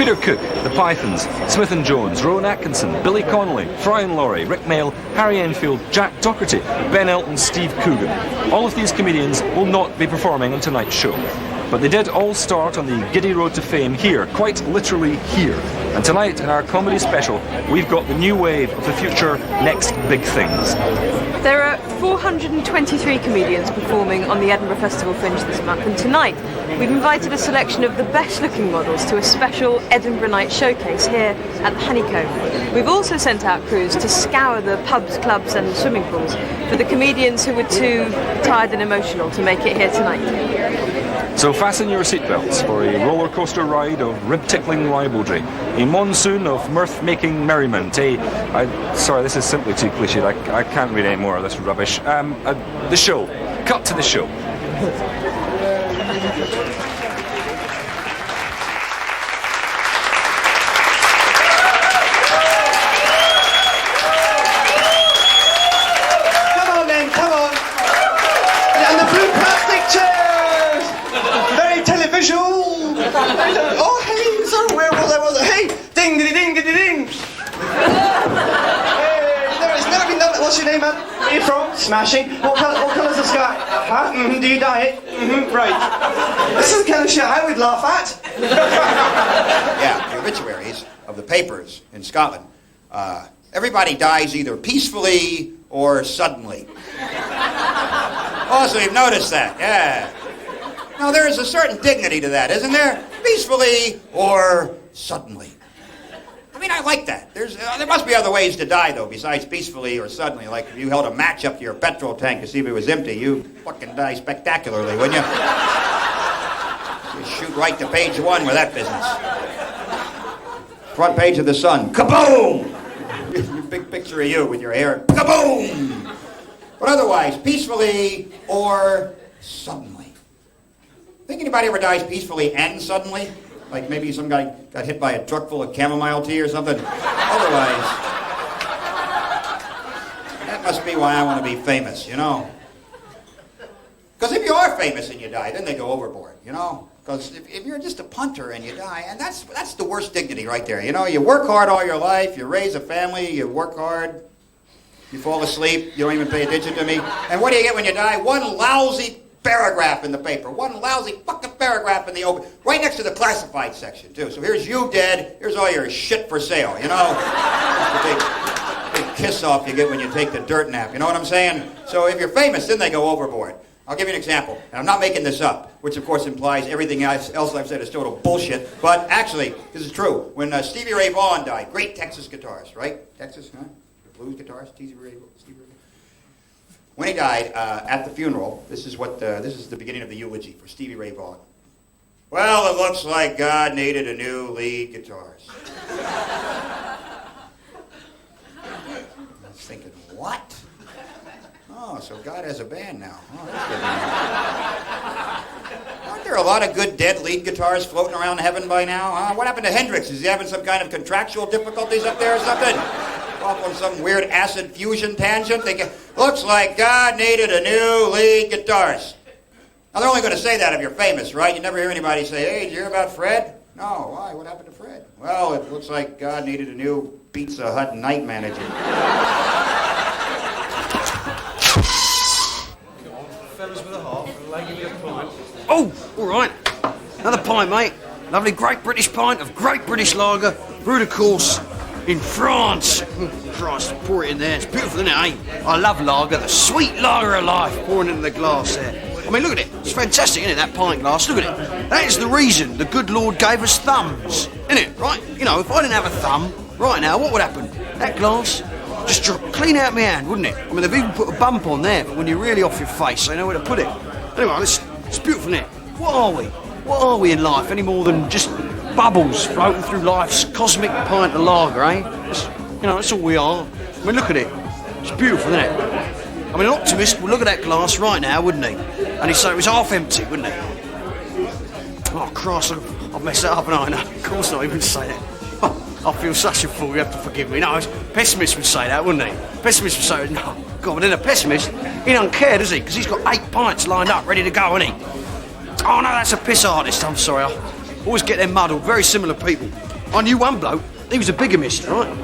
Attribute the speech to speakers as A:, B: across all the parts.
A: Peter Cook, The Pythons, Smith and Jones, Rowan Atkinson, Billy Connolly, Brian Laurie, Rick Mail, Harry Enfield, Jack Docherty, Ben Elton, Steve Coogan. All of these comedians will not be performing on tonight's show. But they did all start on the giddy road to fame here, quite literally here. And tonight, in our comedy special, we've got the new wave of the future next big things.
B: There are 423 comedians performing on the Edinburgh Festival Fringe this month, and tonight we've invited a selection of the best-looking models to a special Edinburgh Nights showcase here at the Honeycomb. We've also sent out crews to scour the pubs, clubs and swimming pools for the comedians who were too tired and emotional to make it here tonight.
A: So fasten your seatbelts for a roller coaster ride of rib-tickling ribaldry, a monsoon of mirth-making merriment, sorry, this is simply too cliched, I can't read any more of this rubbish. The show. Cut to the show.
C: Come on then, come on. And the blue plastic chairs. Very televisual. Oh, hey, sorry, where was I? Hey, ding-diddy-ding-diddy-ding. What's your name, man? Where are you from? Smashing. What colour's the sky? Huh? Do you dye it? Right. This is the kind of shit I would laugh at.
D: Yeah, the obituaries of the papers in Scotland. Everybody dies either peacefully or suddenly. Oh, so you've noticed that, yeah. Now, there is a certain dignity to that, isn't there? Peacefully or suddenly. I mean, I like that. There must be other ways to die, though, besides peacefully or suddenly. Like if you held a match up to your petrol tank to see if it was empty, you'd fucking die spectacularly, wouldn't you? You shoot right to page 1 with that business. Front page of the Sun. Kaboom! Big picture of you with your hair. Kaboom! But otherwise, peacefully or suddenly. Think anybody ever dies peacefully and suddenly? Like maybe some guy got hit by a truck full of chamomile tea or something. Otherwise, that must be why I want to be famous, you know? Because if you are famous and you die, then they go overboard, you know? Because if you're just a punter and you die, and that's the worst dignity right there, you know? You work hard all your life, you raise a family, you work hard, you fall asleep, you don't even pay attention to me. And what do you get when you die? One lousy paragraph in the paper. One lousy fucking paragraph in the open. Right next to the classified section, too. So here's you dead. Here's all your shit for sale, you know? The big kiss off you get when you take the dirt nap. You know what I'm saying? So if you're famous, then they go overboard. I'll give you an example. And I'm not making this up, which of course implies everything else I've said is total bullshit. But actually, this is true. When Stevie Ray Vaughan died, great Texas guitarist, right? Texas, huh? Blues guitarist, Stevie Ray Vaughan. When he died, at the funeral, this is the beginning of the eulogy for Stevie Ray Vaughan. Well, it looks like God needed a new lead guitarist. I was thinking, what? Oh, so God has a band now. Oh, that's good. Aren't there a lot of good dead lead guitarists floating around heaven by now? Huh? What happened to Hendrix? Is he having some kind of contractual difficulties up there or something? Off on some weird acid fusion tangent, thinking, looks like God needed a new lead guitarist. Now, they're only going to say that if you're famous, right? You never hear anybody say, hey, did you hear about Fred? No, why? What happened to Fred? Well, it looks like God needed a new Pizza Hut night manager.
E: Come on, fellas with a half, lady with a pint.
F: Oh, all right. Another pint, mate. Lovely Great British pint of Great British lager, brewed, of course, in France. Christ, pour it in there. It's beautiful, isn't it, eh? I love lager, the sweet lager of life, pouring into the glass there. I mean, look at it. It's fantastic, isn't it, that pint glass? Look at it. That is the reason the good Lord gave us thumbs, isn't it? Right? You know, if I didn't have a thumb, right now, what would happen? That glass just drop clean out my hand, wouldn't it? I mean, they've even put a bump on there, but when you're really off your face, they know where to put it. Anyway, it's beautiful, isn't it? What are we? What are we in life, any more than just bubbles floating through life's cosmic pint of lager, eh? That's all we are. I mean, look at it. It's beautiful, isn't it? I mean, an optimist would look at that glass right now, wouldn't he? And he'd say it was half empty, wouldn't he? Oh, Christ, I've messed that up, haven't I? No, of course not even say that. I feel such a fool, you have to forgive me. No, a pessimist would say that, wouldn't he? Pessimist would say, no, God, but then a pessimist, he don't care, does he? Because he's got 8 pints lined up, ready to go, hasn't he? Oh, no, that's a piss artist, I'm sorry. I always get them muddled, very similar people. I knew one bloke, he was a bigamist, right?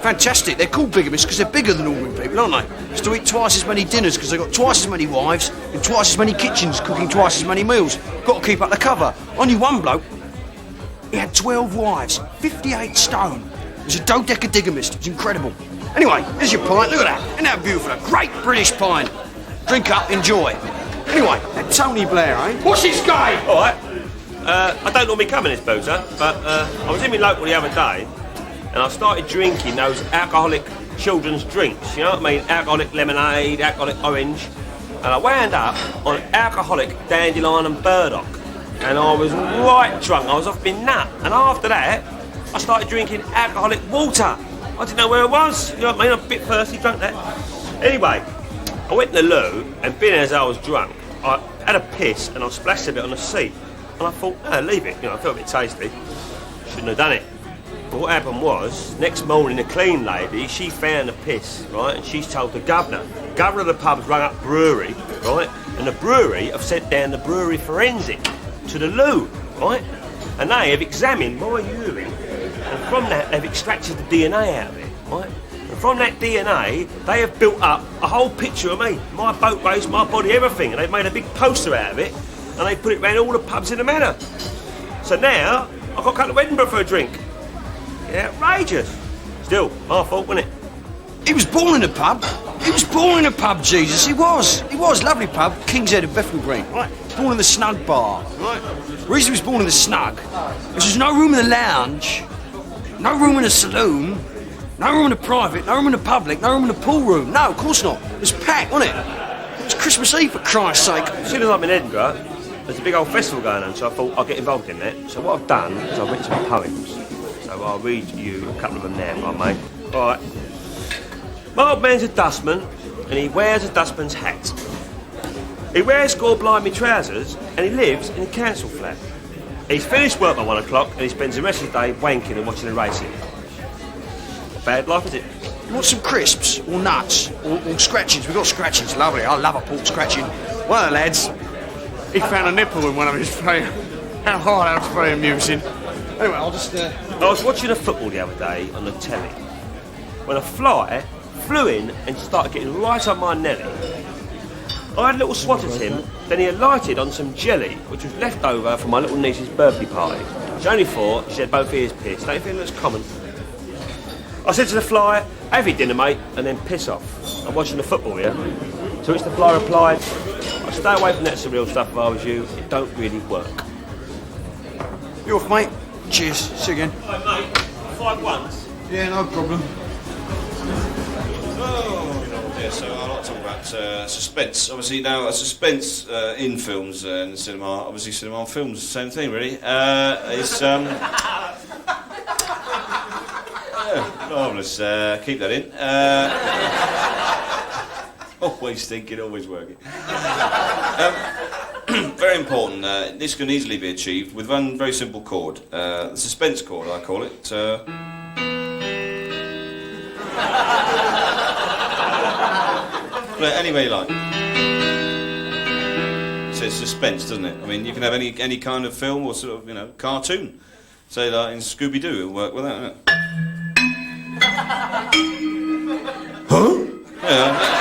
F: Fantastic. They're called bigamists because they're bigger than ordinary people, aren't they? Used to eat twice as many dinners because they've got twice as many wives and twice as many kitchens cooking twice as many meals. Got to keep up the cover. I knew one bloke, he had 12 wives, 58 stone. He was a dodeca digamist. It was incredible. Anyway, here's your pint. Look at that. Isn't that beautiful? A great British pint. Drink up, enjoy. Anyway, that Tony Blair, eh? What's his game?
G: All right. I don't normally come in this boozer, but I was in my local the other day, and I started drinking those alcoholic children's drinks. You know what I mean? Alcoholic lemonade, alcoholic orange, and I wound up on alcoholic dandelion and burdock, and I was right drunk. I was off my nut, and after that, I started drinking alcoholic water. I didn't know where it was. You know what I mean? I'm a bit thirsty, drunk that. Anyway, I went to the loo, and being as I was drunk, I had a piss and I splashed a bit on the seat. And I thought, oh, leave it. You know, I felt a bit tasty. Shouldn't have done it. But what happened was, next morning, the clean lady, she found the piss, right? And she's told the governor. The governor of the pub's rung up brewery, right? And the brewery have sent down the brewery forensic to the loo, right? And they have examined my urine. And from that, they've extracted the DNA out of it, right? And from that DNA, they have built up a whole picture of me. My boat race, my body, everything. And they've made a big poster out of it. And they put it round all the pubs in the manor. So now, I've got to come to Edinburgh for a drink. Yeah, outrageous. Still, my fault, wasn't it?
F: He was born in a pub. He was born in a pub, Jesus. He was. Lovely pub, King's Head of Bethnal Green. Right. Born in the Snug Bar. Right. The reason he was born in the Snug was there's no room in the lounge, no room in the saloon, no room in the private, no room in the public, no room in the pool room. No, of course not. It was packed, wasn't it? It was Christmas Eve, for Christ's sake.
G: As soon as I'm in Edinburgh, there's a big old festival going on, so I thought I'll get involved in that. So what I've done is I've written some poems. So I'll read you a couple of them now, mate. All right. My old man's a dustman, and he wears a dustman's hat. He wears gore-blimey trousers, and he lives in a council flat. He's finished work by 1 o'clock, and he spends the rest of the day wanking and watching the racing. Bad life, is it?
F: You want some crisps, or nuts, or scratchings? We've got scratchings, lovely. I love a pork scratching. One of the lads, he found a nipple in one of his frame. How hard, that was very amusing. Anyway, I'll just...
G: I was watching a football the other day on the telly when a fly flew in and started getting right on my nelly. I had a little swat at him, then he alighted on some jelly which was left over from my little niece's birthday party. She's only 4, she had both ears pierced. Don't you think that's common? I said to the fly, have your dinner, mate, and then piss off. I'm watching the football here. To which the fly replied, I stay away from that surreal stuff if I was you, it don't really work.
F: You off, mate? Cheers. See you again.
G: Hi, mate. 5 ones?
F: Yeah, no problem.
H: Oh, yeah, so I like to talk about suspense. Obviously, now, a suspense in films and in cinema, obviously cinema and films, the same thing, really. It's... yeah, marvellous. Keep that in. Always thinking, always working. Very important. This can easily be achieved with one very simple chord. The suspense chord, I call it. Any way you like. So it's suspense, doesn't it? I mean, you can have any kind of film or sort of, you know, cartoon. Say like in Scooby-Doo, it'll work with that, won't it? Huh? Yeah.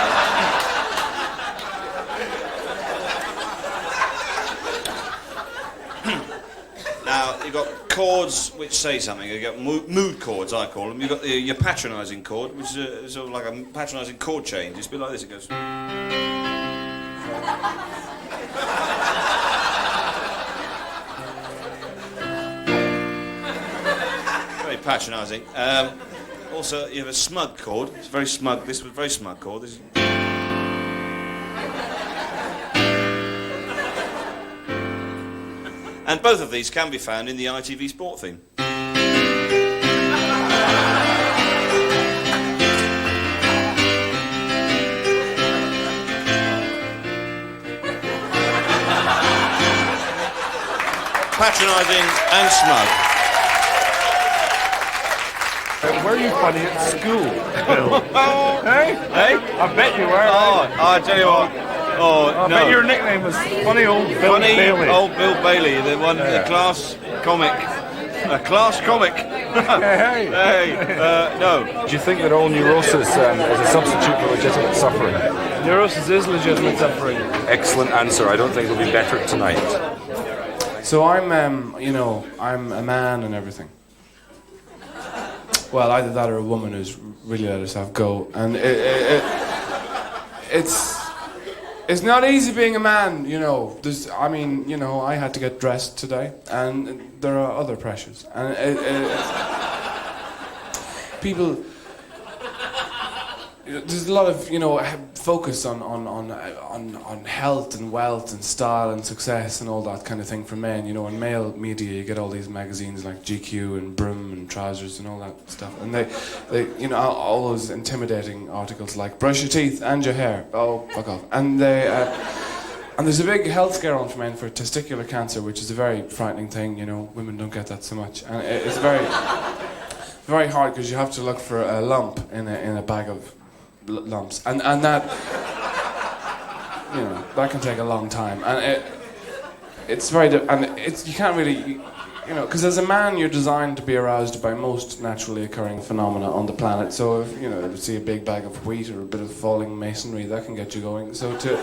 H: Now, you've got chords which say something. You've got mood chords, I call them. You've got your patronising chord, which is sort of like a patronising chord change. It's a bit like this, it goes... Very patronising. Also, you have a smug chord. It's very smug. This was a very smug chord. This is... And both of these can be found in the ITV Sport theme. Patronising and smug.
E: Were you funny at school, Bill? Hey?
H: Hey?
E: I bet you were.
H: Oh, I tell you what. Oh,
E: I
H: no.
E: bet your nickname was Funny Old Bill
H: Funny
E: Bailey.
H: old Bill Bailey, the one, the class comic. A class comic.
E: Hey.
H: No.
E: Do you think that all neurosis is a substitute for legitimate suffering?
I: Neurosis is legitimate suffering.
E: Excellent answer. I don't think it'll be better tonight.
I: So I'm a man and everything. Well, either that or a woman who's really let herself go, and it's not easy being a man, you know. I had to get dressed today, and there are other pressures, and people. There's a lot of focus on health and wealth and style and success and all that kind of thing for men. In male media you get all these magazines like GQ and Broom and Trousers and all that stuff, and they all those intimidating articles like brush your teeth and your hair. Oh, fuck off. And they and there's a big health scare on for men for testicular cancer, which is a very frightening thing. Women don't get that so much, and it's very very hard because you have to look for a lump in a bag of lumps, and that that can take a long time, and it's very you can't really because as a man you're designed to be aroused by most naturally occurring phenomena on the planet. So if you see a big bag of wheat or a bit of falling masonry, that can get you going. So to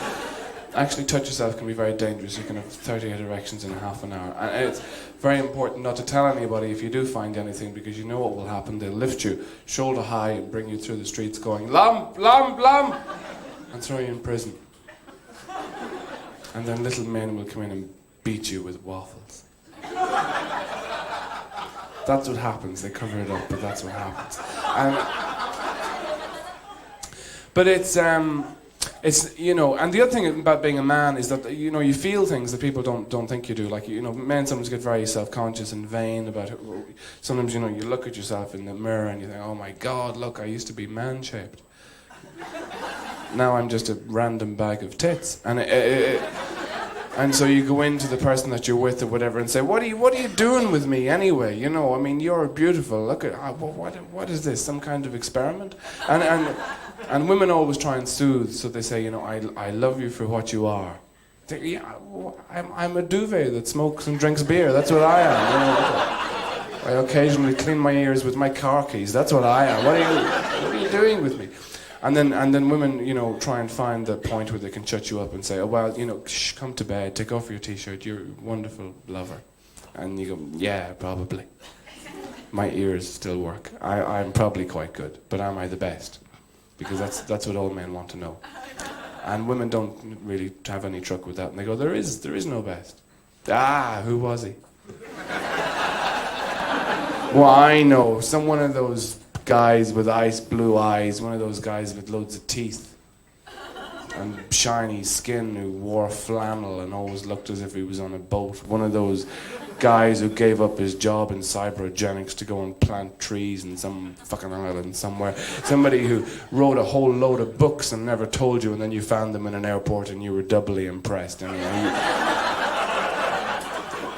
I: actually touch yourself can be very dangerous. You can have 38 erections in half an hour, and it's very important not to tell anybody if you do find anything, because you know what will happen. They'll lift you shoulder high and bring you through the streets going lump, lump, lump, and throw you in prison. And then little men will come in and beat you with waffles. That's what happens. They cover it up, but that's what happens. But it's and the other thing about being a man is that you feel things that people don't think you do. Like men sometimes get very self-conscious and vain about it. Sometimes you look at yourself in the mirror and you think, oh my God, look, I used to be man-shaped. Now I'm just a random bag of tits, and so you go into the person that you're with or whatever and say, what are you doing with me anyway? You're beautiful. Look at what is this? Some kind of experiment? And women always try and soothe, so they say, I love you for what you are. I'm a duvet that smokes and drinks beer. That's what I am. I occasionally clean my ears with my car keys. That's what I am. What are you doing with me? And then women, try and find the point where they can shut you up and say, oh well, shh, come to bed, take off your t-shirt, you're a wonderful lover. And you go, yeah, probably. My ears still work. I'm probably quite good, but am I the best? Because that's what all men want to know. And women don't really have any truck with that, and they go, there is no best. Who was he? Well, I know, one of those guys with ice blue eyes, one of those guys with loads of teeth and shiny skin who wore flannel and always looked as if he was on a boat. One of those guys who gave up his job in cybergenics to go and plant trees in some fucking island somewhere. Somebody who wrote a whole load of books and never told you, and then you found them in an airport and you were doubly impressed.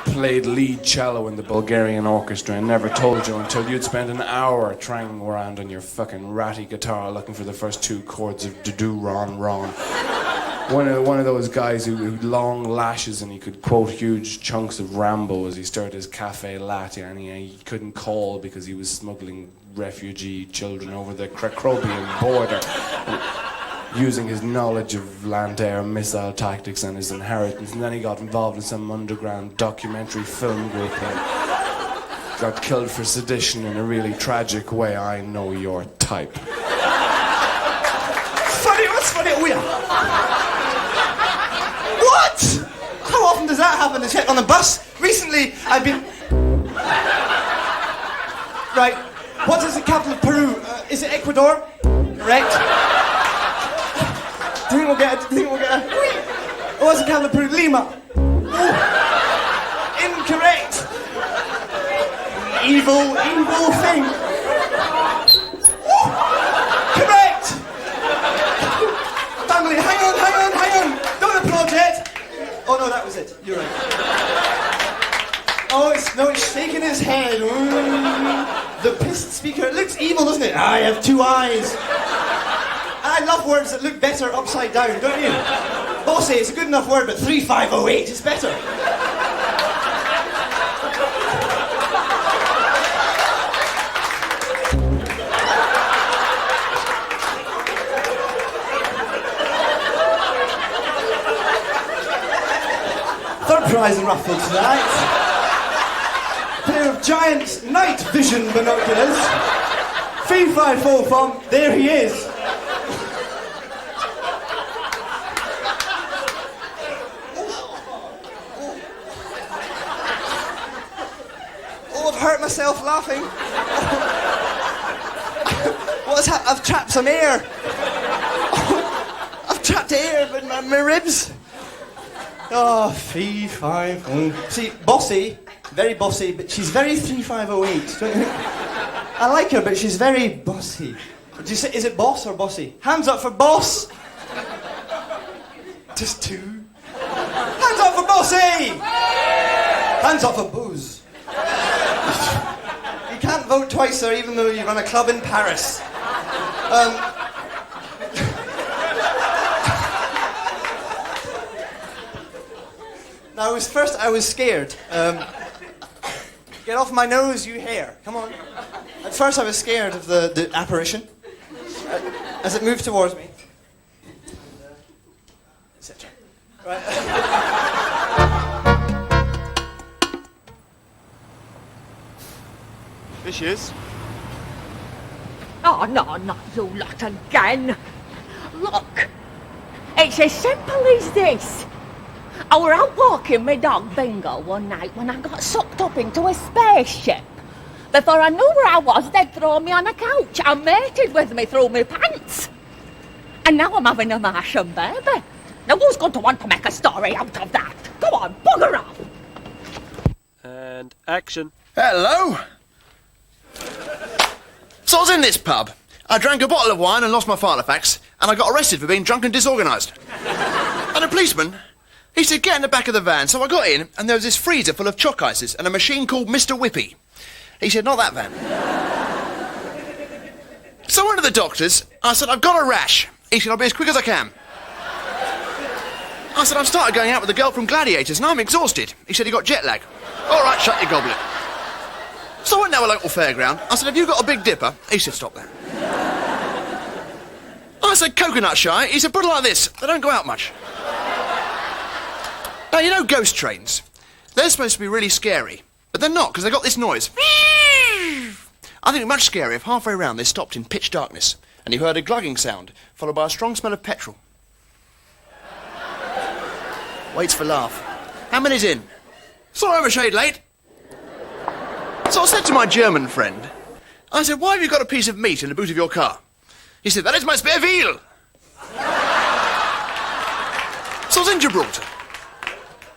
I: Played lead cello in the Bulgarian orchestra and never told you until you'd spent an hour trying around on your fucking ratty guitar looking for the first two chords of do ron ron. One of those guys who had long lashes and he could quote huge chunks of Rambo as he stirred his cafe latte, and he couldn't call because he was smuggling refugee children over the Krakowian border. Using his knowledge of land-air missile tactics and his inheritance, and then he got involved in some underground documentary film group and got killed for sedition in a really tragic way. I know your type.
C: Funny, what's funny? Oh yeah. What? How often does that happen? To check on the bus? Recently, I've been... Right. What is the capital of Peru? Is it Ecuador? Correct. Do you think we'll get a... What's the capital of Peru? Lima. Incorrect. Evil thing. Correct. Family, hang on. Don't applaud yet. Oh no, that was it. You're right. Oh, it's shaking his head. The pissed speaker. It looks evil, doesn't it? I have two eyes. I love words that look better upside down, don't you? Bossy, it's a good enough word, but 3508 is better. colourful tonight. A pair of giant night vision binoculars. 354 from, there he is. Oh, I've hurt myself laughing. What's happened? I've trapped some air. I've trapped air in my ribs. Oh, 350. See, bossy, very bossy, but she's very 3508. Don't you think? I like her, but she's very bossy. Do you say, is it boss or bossy? Hands up for boss. Just two. Hands up for bossy. Hands up for booze. You can't vote twice, sir, even though you run a club in Paris. Now, I was scared. Get off my nose, you hair. Come on. At first, I was scared of the apparition. As it moved towards me. Etc. Right.
E: There she is.
J: Oh, no, not you lot again. Look, it's as simple as this. I were out walking my dog Bingo one night when I got sucked up into a spaceship. Before I knew where I was, they'd throw me on a couch and mated with me through my pants. And now I'm having a Martian baby. Now who's going to want to make a story out of that? Go on, bugger off.
K: And action.
L: Hello. So I was in this pub. I drank a bottle of wine and lost my file of facts, and I got arrested for being drunk and disorganised. And a policeman, he said, get in the back of the van. So I got in, and there was this freezer full of chalk ices and a machine called Mr. Whippy. He said, not that van. So I went to the doctor's. I said, I've got a rash. He said, I'll be as quick as I can. I said, I've started going out with the girl from Gladiators, and I'm exhausted. He said, you got jet lag. All right, shut your goblet. So I went down a local fairground. I said, have you got a Big Dipper? He said, stop that. I said, coconut shy. He said, put it like this. They don't go out much. Now, you know ghost trains? They're supposed to be really scary, but they're not, because they got this noise. I think it'd be much scarier if halfway round they stopped in pitch darkness, and you heard a glugging sound, followed by a strong smell of petrol. Waits for laugh. How many's in? Sorry I'm a shade late. So I said to my German friend, I said, why have you got a piece of meat in the boot of your car? He said, that is my spare wheel. So I was in Gibraltar.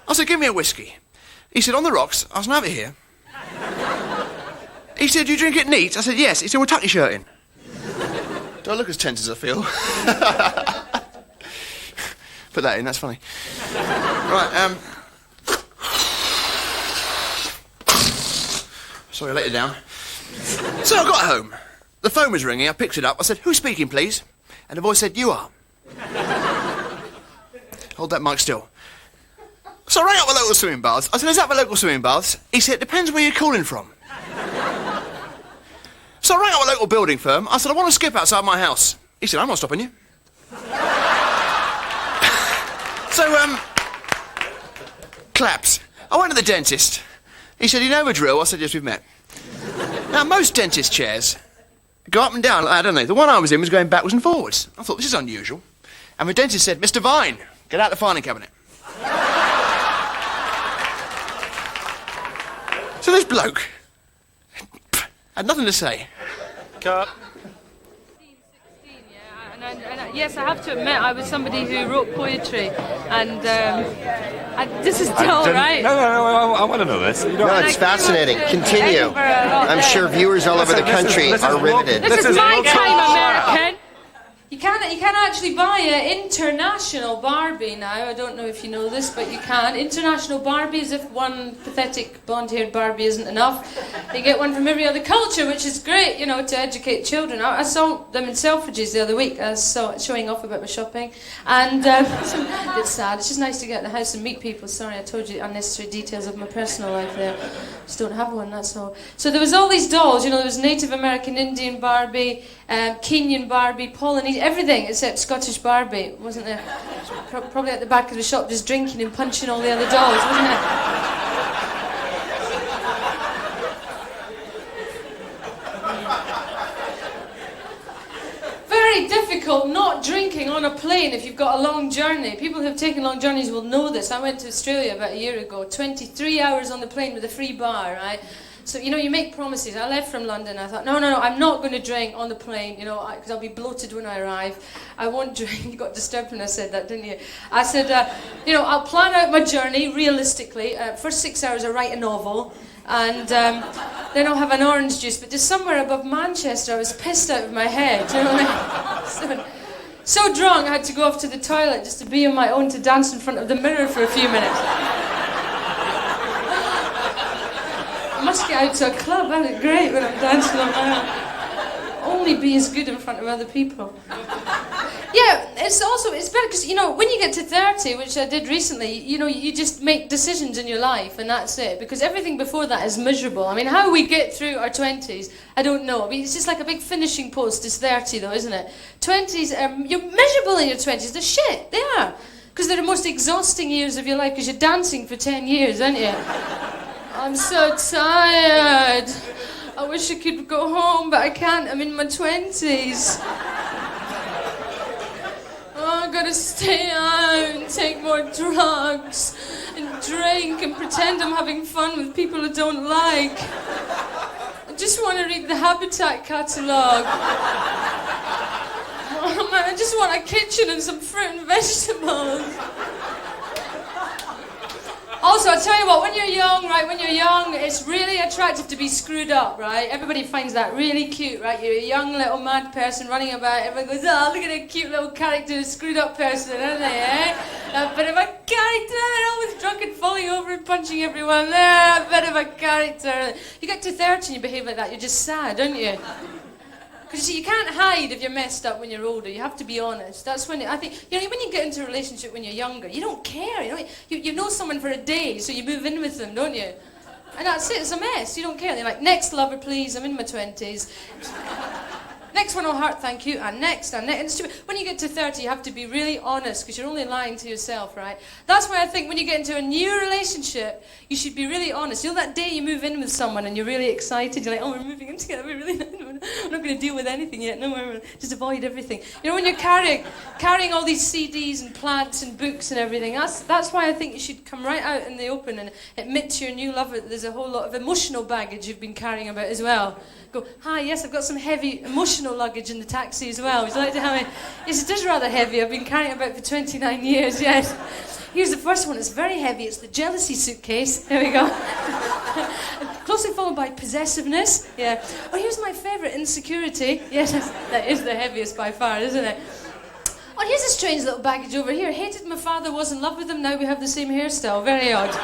L: I said, give me a whiskey. He said, on the rocks. I said, have it here. He said, do you drink it neat? I said, yes. He said, well, tuck your shirt in. Do I look as tense as I feel? Put that in, that's funny. Right, sorry, I let you down. So I got home. The phone was ringing, I picked it up. I said, who's speaking, please? And the voice said, you are. Hold that mic still. So I rang up the local swimming baths. I said, is that the local swimming baths? He said, depends where you're calling from. So I rang up a local building firm. I said, I want to skip outside my house. He said, I'm not stopping you. So, claps. I went to the dentist. He said, you know the drill? I said, yes, we've met. Now, most dentist chairs go up and down like that, don't they? The one I was in was going backwards and forwards. I thought, this is unusual. And the dentist said, Mr. Vine, get out the filing cabinet. So this bloke had nothing to say.
K: Cut.
B: Yes, I have to admit, I was somebody who wrote poetry, and this is dull, right?
A: No, I want to know this. You
M: No, it's fascinating. Continue. I'm sure viewers all over the country are riveted.
B: This is my time, American.
N: You can actually buy an international Barbie now. I don't know if you know this, but you can. International Barbie, as if one pathetic blonde-haired Barbie isn't enough. You get one from every other culture, which is great, you know, to educate children. I saw them in Selfridges the other week. I saw it showing off about my shopping. And it's a bit sad. It's just nice to get in the house and meet people. Sorry, I told you unnecessary details of my personal life there. Just don't have one, that's all. So there was all these dolls, you know, there was Native American Indian Barbie, Kenyan Barbie, Polynesian, everything except Scottish Barbie, wasn't there? Probably at the back of the shop just drinking and punching all the other dolls, wasn't it? Very difficult not drinking on a plane if you've got a long journey. People who have taken long journeys will know this. I went to Australia about a year ago, 23 hours on the plane with a free bar, right? So, you know, you make promises. I left from London. I thought, no, I'm not going to drink on the plane, you know, because I'll be bloated when I arrive. I won't drink. You got disturbed when I said that, didn't you? I said, you know, I'll plan out my journey realistically. First 6 hours, I write a novel. And then I'll have an orange juice. But just somewhere above Manchester, I was pissed out of my head. You know what I mean? So drunk, I had to go off to the toilet just to be on my own to dance in front of the mirror for a few minutes. I must get out to a club. I look great when I'm dancing on my own. Only be as good in front of other people. Yeah, it's better because, you know, when you get to 30, which I did recently, you know, you just make decisions in your life and that's it. Because everything before that is miserable. I mean, how we get through our 20s, I don't know. I mean, it's just like a big finishing post is 30 though, isn't it? 20s, you're miserable in your 20s. They're shit, they are. Because they're the most exhausting years of your life because you're dancing for 10 years, aren't you? I'm so tired. I wish I could go home, but I can't. I'm in my 20s. Oh, I gotta stay out and take more drugs and drink and pretend I'm having fun with people I don't like. I just want to read the Habitat catalogue. I just want a kitchen and some fruit and vegetables. Also, I'll tell you what, when you're young, it's really attractive to be screwed up, right? Everybody finds that really cute, right? You're a young little mad person running about, everyone goes, oh, look at a cute little character, a screwed up person, aren't they, eh? A bit of a character, always drunk and falling over and punching everyone, a bit of a character. You get to 30 and you behave like that, you're just sad, don't you? Because you can't hide if you're messed up when you're older. You have to be honest. That's when I think, you know, when you get into a relationship when you're younger, you don't care. You know someone for a day, so you move in with them, don't you? And that's it. It's a mess. You don't care. They're like, next lover, please. I'm in my 20s. Next one will hurt, thank you. And next. And it's stupid. When you get to 30, you have to be really honest because you're only lying to yourself, right? That's why I think when you get into a new relationship, you should be really honest. You know that day you move in with someone and you're really excited. You're like, oh, we're moving in together. We're really I'm not going to deal with anything yet. No, just avoid everything. You know, when you're carrying all these CDs and plants and books and everything, that's why I think you should come right out in the open and admit to your new lover that there's a whole lot of emotional baggage you've been carrying about as well. Go, hi, yes, I've got some heavy emotional luggage in the taxi as well. Would you like to have it? Yes, it is rather heavy. I've been carrying it about for 29 years, yes. Here's the first one. It's very heavy. It's the jealousy suitcase. There we go. Closely followed by possessiveness. Yeah. Oh, here's my favourite, insecurity. Yes, that is the heaviest by far, isn't it? Oh, here's a strange little baggage over here. Hated my father, was in love with him. Now we have the same hairstyle. Very odd.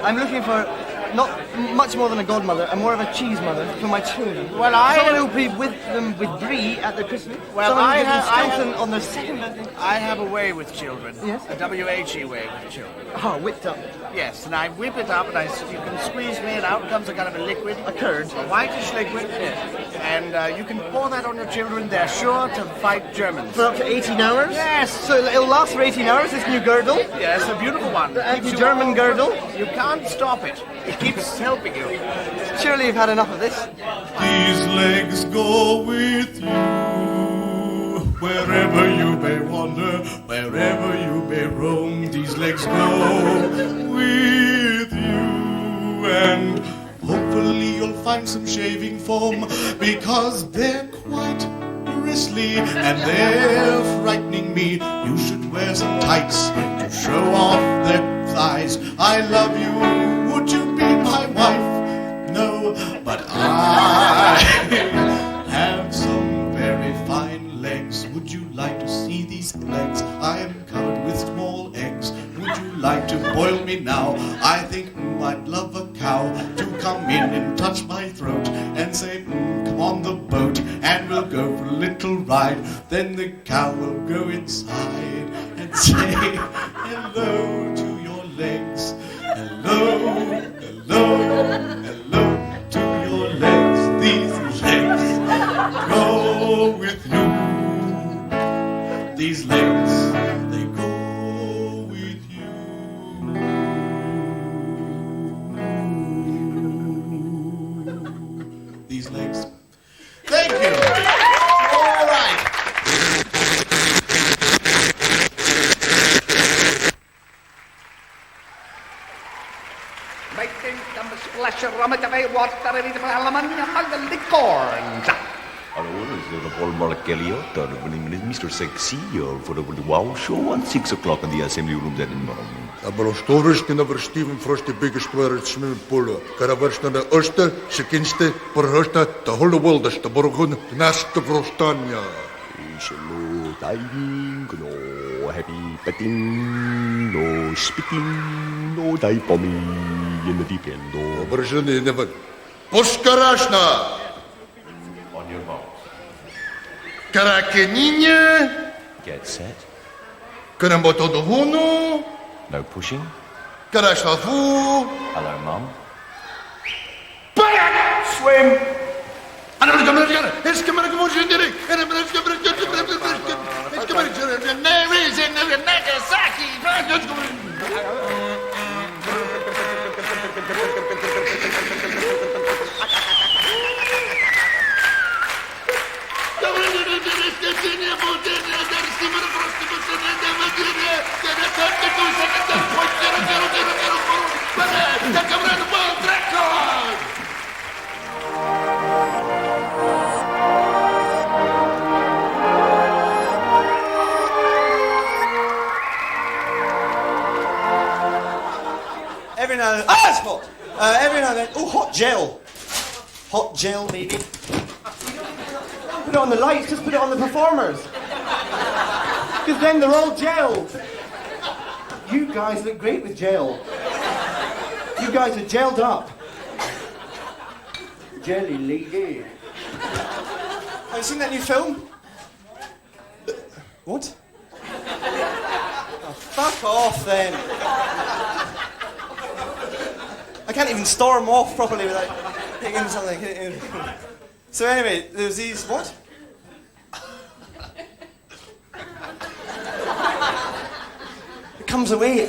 C: I'm looking for not much more than a godmother, and more of a cheese mother for my children.
E: Well,
C: someone who'll be with them with Brie at their Christmas.
E: Well,
C: someone
E: I
C: who'll be
E: have
C: Stilton on their second birthday.
E: I have a way with children.
C: Yes.
E: A WHE way with children.
C: Oh, whipped up.
E: Yes, and I whip it up, and you can squeeze me, and out comes a kind of a liquid.
C: A curd.
E: A whitish liquid. Yes. And you can pour that on your children. They're sure to fight Germans.
C: For up to 18 hours?
E: Yes.
C: So it'll last for 18 hours, this new girdle?
E: Yes, a beautiful one.
C: The anti-German girdle?
E: You can't stop it. It keeps helping you.
C: Surely you've had enough of this.
O: These legs go with you, wherever you may wander, wherever you may roam. These legs go with you, and hopefully you'll find some shaving foam, because they're quite bristly and they're frightening me. You should wear some tights to show off their thighs. I love you, would you be my wife? No, but I have some very fine legs. Would you like to see these legs? I am covered with small eggs. Would you like to boil me now? I think I'd love a cow to come in and touch my throat and say, come on the boat and we'll go for a little ride. Then the cow will go inside and say, hello to your legs. Hello, hello, hello to your legs. These legs
E: splash of rum, water, and the corns.
P: Hallo, dat is de Paul Mark Elliot. Mijn naam is Mr. Sexy voor de Wow Show at 6 o'clock in the Assembly Rooms at Edinburgh.
Q: Aber storisch kunnen we Stephen Frost de biggest player at swimming pool. Karaverst naar de eerste, seconde, perhoeste, de hele wereld, de borgen, de naste Frostania.
P: Hello, diving, no heavy petting, no spitting, no dive bombing in the deep end. No.
Q: Aber ze never. Poskarashna.
P: On your mark.
Q: Karakeninje.
P: Get set.
Q: Karamboto de Hono.
P: No pushing.
Q: Karashavu.
P: Hello, Mum.
Q: Swim. En dan kom ik eens kom ik gewoon direct. En dan is kom ik eens kom ik nee, is in Nagasaki.
C: Every now and then, it's hot. Every now and then, oh, hot gel. Hot gel, maybe. Put it on the lights, just put it on the performers. Because then they're all gelled. You guys look great with gel. You guys are gelled up. Jelly lady. Have you seen that new film? What? Oh, fuck off then. I can't even storm off properly without hitting something. So anyway, there's these, what? It comes away.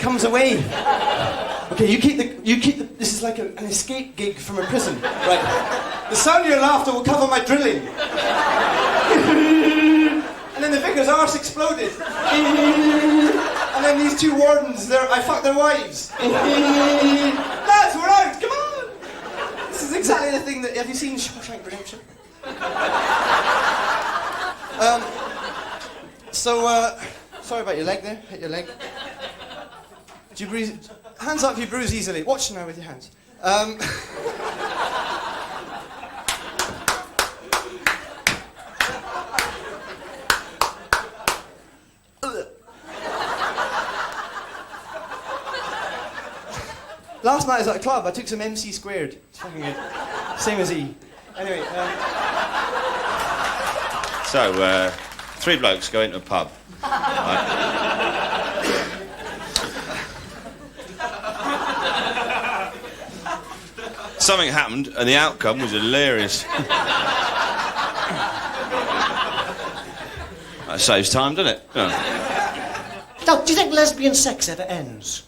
C: Okay, you keep the, this is like an escape gig from a prison. Right. The sound of your laughter will cover my drilling. And then the vicar's arse exploded. And then these two wardens, I fucked their wives. Lads, we're out, come on! This is exactly the thing that, have you seen Shawshank Redemption? Sorry about your leg there, hit your leg. Do you bruise, hands up if you bruise easily. Watch now with your hands. Last night I was at a club, I took some MC squared. It's fucking good. Same as E. Anyway,
H: So, three blokes go into a pub. Right. Something happened, and the outcome was hilarious. That saves time, doesn't it? Yeah.
R: Now, do you think lesbian sex ever ends?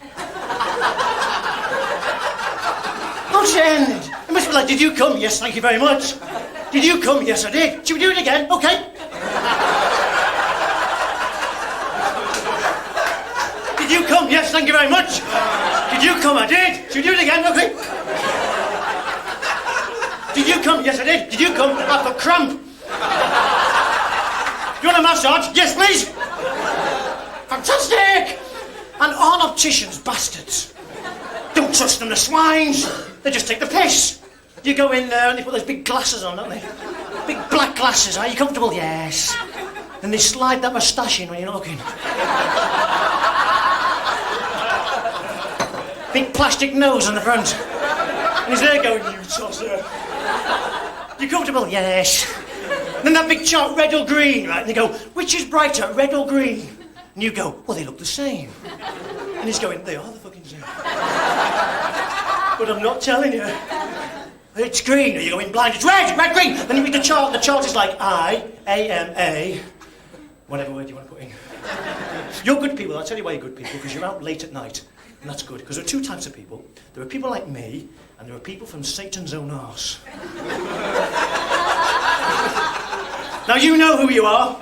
R: How's it end? It must be like, did you come? Yes, thank you very much. Did you come? Yes, I did. Should we do it again? Okay. Did you come? Yes, thank you very much. Did you come? I did. Should we do it again? Okay. Did you come? Yes, I did. Did you come? I've got cramp. Do you want a massage? Yes, please. Fantastic. And aren't opticians bastards? Don't trust them, the swines. They just take the piss. You go in there and they put those big glasses on, don't they? Big black glasses. Are you comfortable? Yes. And they slide that moustache in when you're not looking. Big plastic nose on the front. And he's there going, you tosser. You comfortable? Yes. And then that big chart, red or green, right? And they go, which is brighter, red or green? And you go, well, they look the same. And he's going, they are the fucking same. But I'm not telling you. It's green. You go in blind. It's red, red, green. Then you read the chart. The chart is like I-A-M-A. Whatever word you want to put in. You're good people. I'll tell you why you're good people, because you're out late at night. And that's good, because there are two types of people. There are people like me, and there are people from Satan's own arse. Now you know who you are.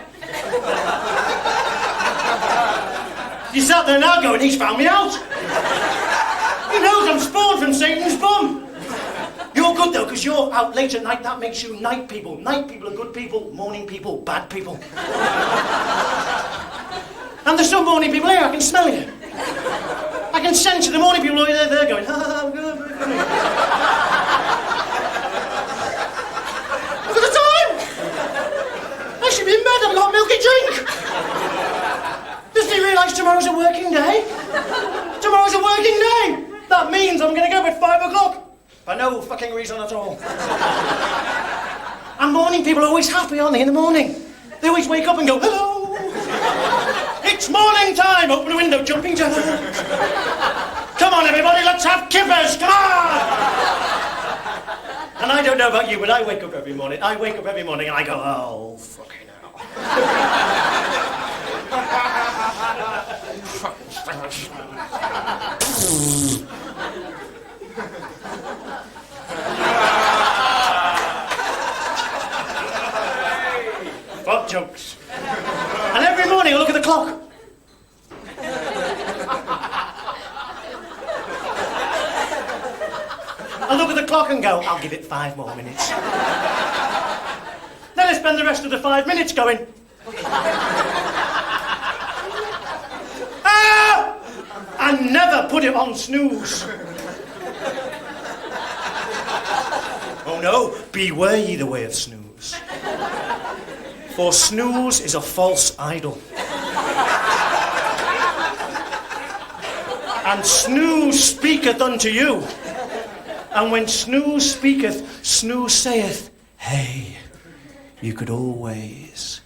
R: You sat there now going, he's found me out. You knows I'm spawned from Satan's bum. You're good though, because you're out late at night. That makes you night people. Night people are good people, morning people, bad people. And there's some morning people here, I can smell you. I can sense the morning people over there, they're going, I'm good. Look at the time! I should be in bed, I've got a milky drink. Doesn't he realise tomorrow's a working day? Tomorrow's a working day! That means I'm going to go at 5 o'clock. For no fucking reason at all. And morning people are always happy, aren't they, in the morning? They always wake up and go, hello! It's morning time! Open the window, jumping jacks. Come on, everybody, let's have kippers! Come on! And I don't know about you, but I wake up every morning. I wake up every morning and I go, oh, fucking hell. Fuck jokes. And every morning I look at the clock. I look at the clock and go, I'll give it 5 more minutes. Then I spend the rest of the 5 minutes going, ah! And never put it on snooze. Oh no, beware ye the way of snooze. For snooze is a false idol. And snooze speaketh unto you. And when snooze speaketh, snooze saith, hey, you could always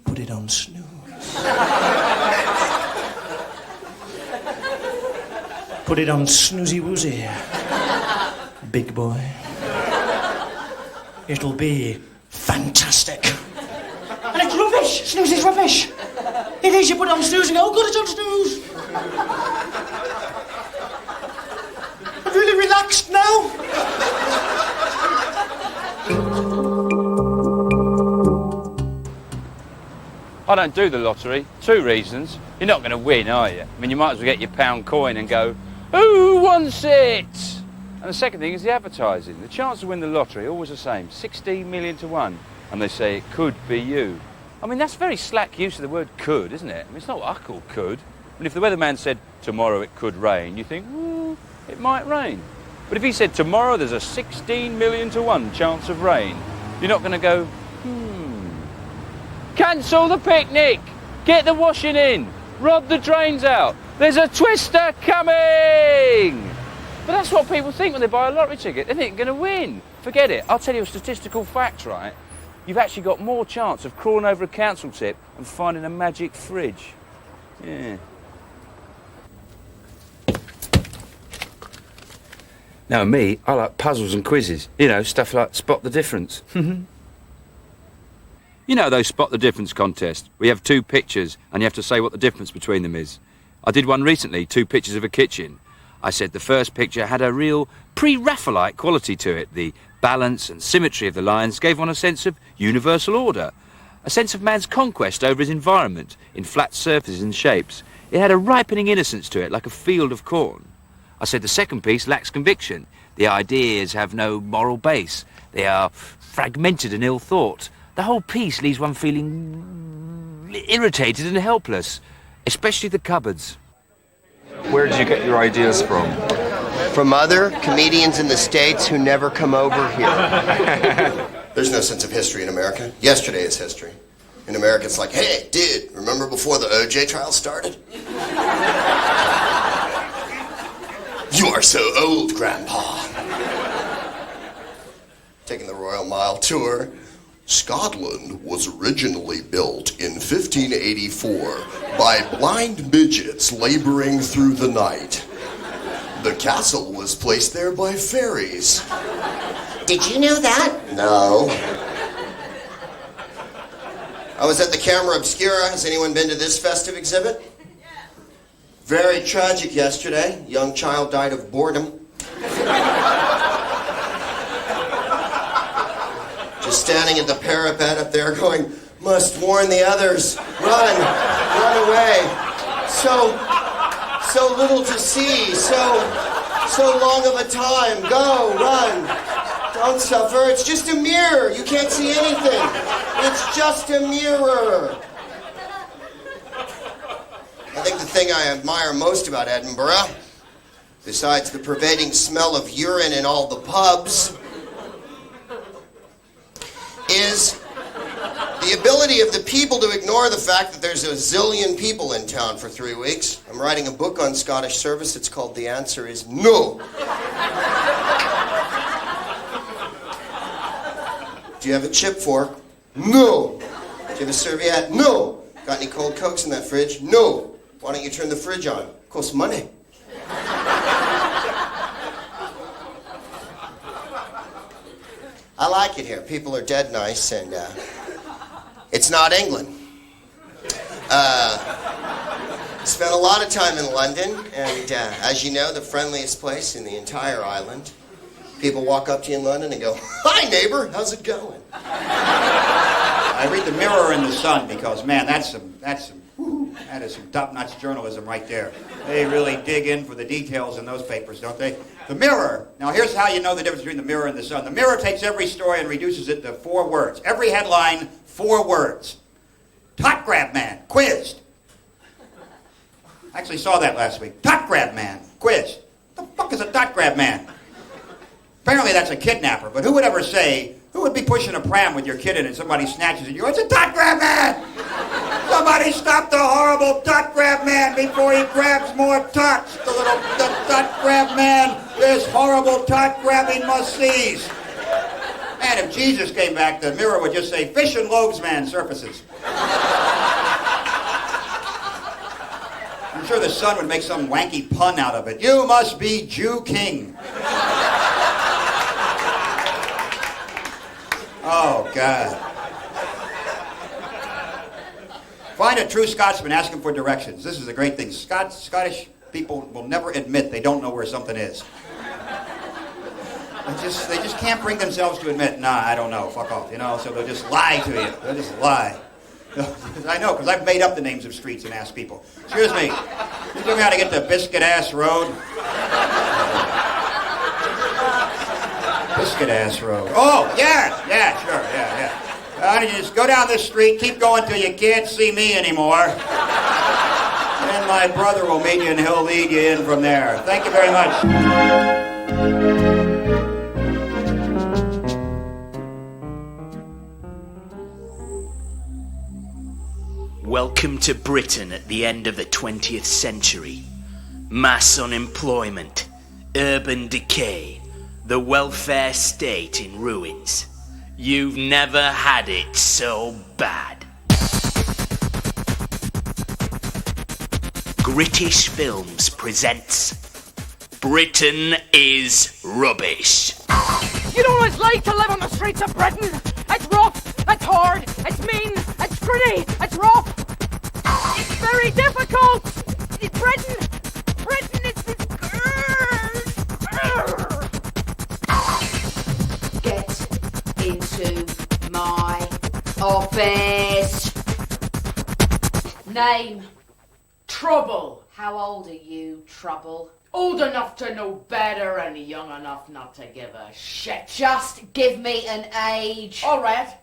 R: put it on snooze. Put it on snoozy woozy, big boy. It'll be fantastic. And it's rubbish. Snooze is rubbish. It is. You put it on snooze and go, oh God, it's on snooze. I'm really relaxed now.
S: I don't do the lottery. 2 reasons. You're not going to win, are you? I mean, you might as well get your pound coin and go, who wants it? And the second thing is the advertising. The chance to win the lottery, always the same, 16 million to 1. And they say it could be you. I mean, that's very slack use of the word could, isn't it? I mean, it's not what I call could. I mean, if the weatherman said, tomorrow it could rain, you think, well, it might rain. But if he said, tomorrow there's a 16 million to 1 chance of rain, you're not going to go, cancel the picnic! Get the washing in! Rub the drains out! There's a twister coming! But that's what people think when they buy a lottery ticket. They think they're going to win. Forget it. I'll tell you a statistical fact, right? You've actually got more chance of crawling over a council tip and finding a magic fridge. Yeah. Now, me, I like puzzles and quizzes. You know, stuff like Spot the Difference. You know those Spot the Difference contests? We have 2 pictures and you have to say what the difference between them is. I did one recently, 2 pictures of a kitchen. I said the first picture had a real pre-Raphaelite quality to it. The balance and symmetry of the lines gave one a sense of universal order, a sense of man's conquest over his environment in flat surfaces and shapes. It had a ripening innocence to it, like a field of corn. I said the second piece lacks conviction. The ideas have no moral base. They are fragmented and ill-thought. The whole piece leaves one feeling irritated and helpless, especially the cupboards.
P: Where did you get your ideas from?
M: From other comedians in the States who never come over here.
T: There's no sense of history in America. Yesterday is history. In America, it's like, hey, dude, remember before the OJ trial started? You are so old, Grandpa. Taking the Royal Mile tour. Scotland was originally built in 1584 by blind midgets laboring through the night. The castle was placed there by fairies. Did you know that? No. I was at the Camera Obscura. Has anyone been to this festive exhibit? Very tragic yesterday. Young child died of boredom. Just standing at the parapet up there going, must warn the others, run away. So little to see, so
M: So long of a time. Go, run. Don't suffer. It's just a mirror. You can't see anything. It's just a mirror. I think the thing I admire most about Edinburgh, besides the pervading smell of urine in all the pubs, is the ability of the people to ignore the fact that there's a zillion people in town for 3 weeks. I'm writing a book on Scottish service. It's called The Answer Is No. Do you have a chip fork? No. Do you have a serviette? No. Got any cold Cokes in that fridge? No. Why don't you turn the fridge on? Costs money. I like it here. People are dead nice, and it's not England. Spent a lot of time in London, and as you know, the friendliest place in the entire island. People walk up to you in London and go, "Hi, neighbor, how's it going?"
D: I read The Mirror in the Sun because, man, that is some top-notch journalism right there. They really dig in for the details in those papers, don't they? The Mirror. Now, here's how you know the difference between The Mirror and the Sun. The Mirror takes every story and reduces it to 4 words. Every headline, 4 words. Tot grab man, quizzed. I actually saw that last week. Tot grab man, quizzed. What the fuck is a tot grab man? Apparently that's a kidnapper, but who would ever say, who would be pushing a pram with your kid in and somebody snatches at you? It's a tot grab man! Somebody stop the horrible tot grab man before he grabs more tots. The tot grab man, this horrible tot grabbing must-sees. Man, if Jesus came back, the Mirror would just say, "Fish and loaves man surfaces." I'm sure the Sun would make some wanky pun out of it. "You must be Jew King." Oh, God. Find a true Scotsman, ask him for directions. This is a great thing. Scottish people will never admit they don't know where something is. They just can't bring themselves to admit, "Nah, I don't know, fuck off," you know, so they'll just lie to you. They'll just lie. I know, because I've made up the names of streets and asked people. "Excuse me, you tell me how to get to Biscuit Ass Road?" Biscuit Ass Road. Oh, yeah, sure, yeah. You just go down this street, keep going till you can't see me anymore. Then my brother will meet you and he'll lead you in from there. Thank you very much.
U: Welcome to Britain at the end of the 20th century. Mass unemployment, urban decay, the welfare state in ruins. You've never had it so bad. British Films presents Britain is Rubbish.
J: You know what it's like to live on the streets of Britain? It's rough, it's hard, it's mean, it's gritty, it's rough. It's very difficult. Britain is this...
V: Get into my office. Name? Trouble. How old are you, Trouble? Old enough to know better and young enough not to give a shit. Just give me an age. All right.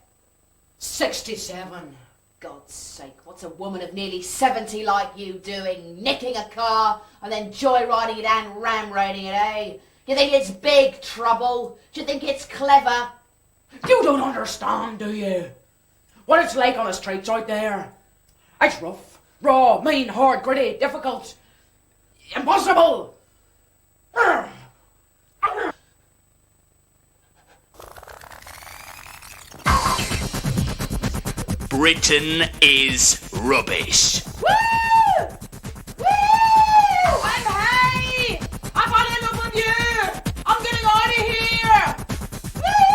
V: 67. God's sake, what's a woman of nearly 70 like you doing? Nicking a car and then joyriding it and ramrading it, eh? You think it's big trouble? Do you think it's clever? You don't understand, do you? What it's like on the streets out there. It's rough, raw, mean, hard, gritty, difficult, impossible.
U: Britain is rubbish.
J: Woo! Woo! I'm high! I'm on enough of you! I'm getting out of here! Woo!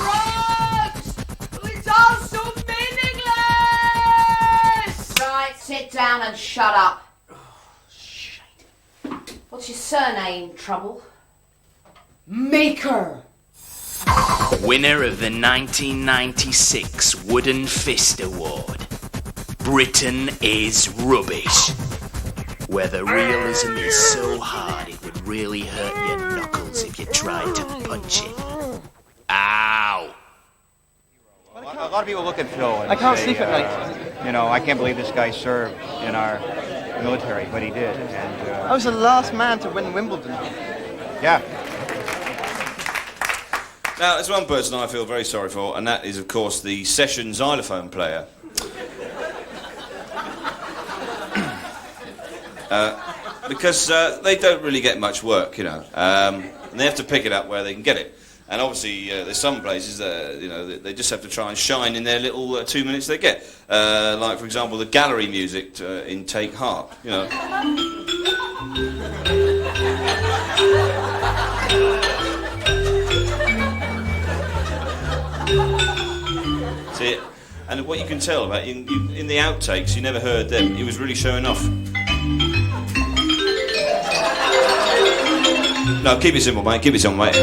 J: Drugs! It's all so meaningless!
V: Right, sit down and shut up. What's your surname, Trouble?
J: Maker.
U: Winner of the 1996 Wooden Fist Award. Britain is Rubbish. Where the realism is so hard it really hurt your knuckles if you tried to punch it. Ow!
D: A lot of people look at Phil and
C: I can't
D: say,
C: sleep at night.
D: You know, I can't believe this guy served in our military, but he did. And
C: I was the last man to win Wimbledon.
D: yeah.
H: Now, there's one person I feel very sorry for, and that is, of course, the session xylophone player. Because they don't really get much work, you know, and they have to pick it up where they can get it. And obviously, there's some places that, you know, they just have to try and shine in their little 2 minutes they get. Like, for example, the gallery music in Take Heart, you know. See it? And what you can tell about in the outtakes, you never heard them. He was really showing off. No, keep it simple, mate. Keep it simple, mate.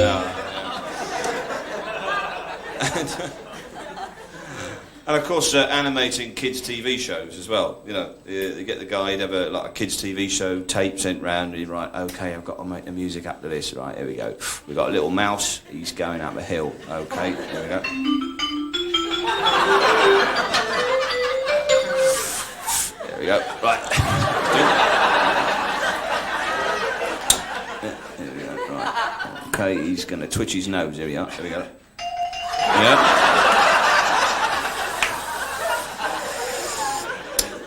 H: And of course, animating kids' TV shows as well. You know, you get the guy, he'd have a kids' TV show tape sent round, and he'd write, "Okay, I've got to make the music up to this. Right, here we go. We've got a little mouse. He's going up a hill. Okay, here we go. There we go. Right. There we go. Right. Okay, he's going to twitch his nose. Here we are. Here we go. Yeah.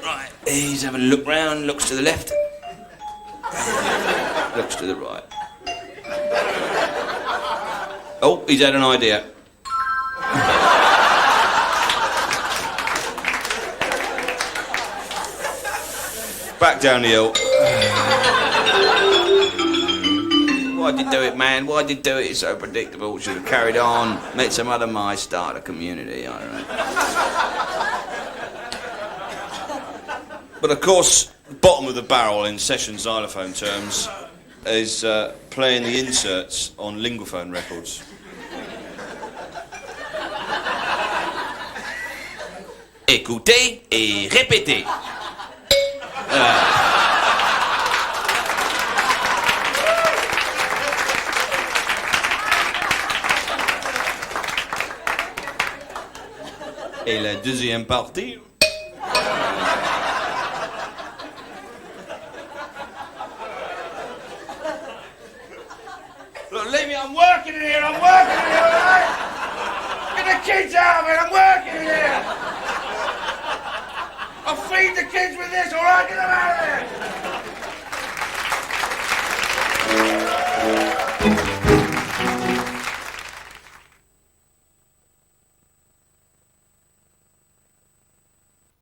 H: Right. He's having a look round. Looks to the left. Looks to the right. Oh, he's had an idea. Back down the hill. Why'd you do it, man? Why'd you do it? It's so predictable. Should have carried on. Met some other mice, started a community. I don't know. But of course, the bottom of the barrel in session xylophone terms is playing the inserts on linguaphone records. Écoutez et répétez. Et la deuxième partie. Look, leave me, I'm working in here, all right? Get the kids out of it, I'm working in here. I feed the kids with this,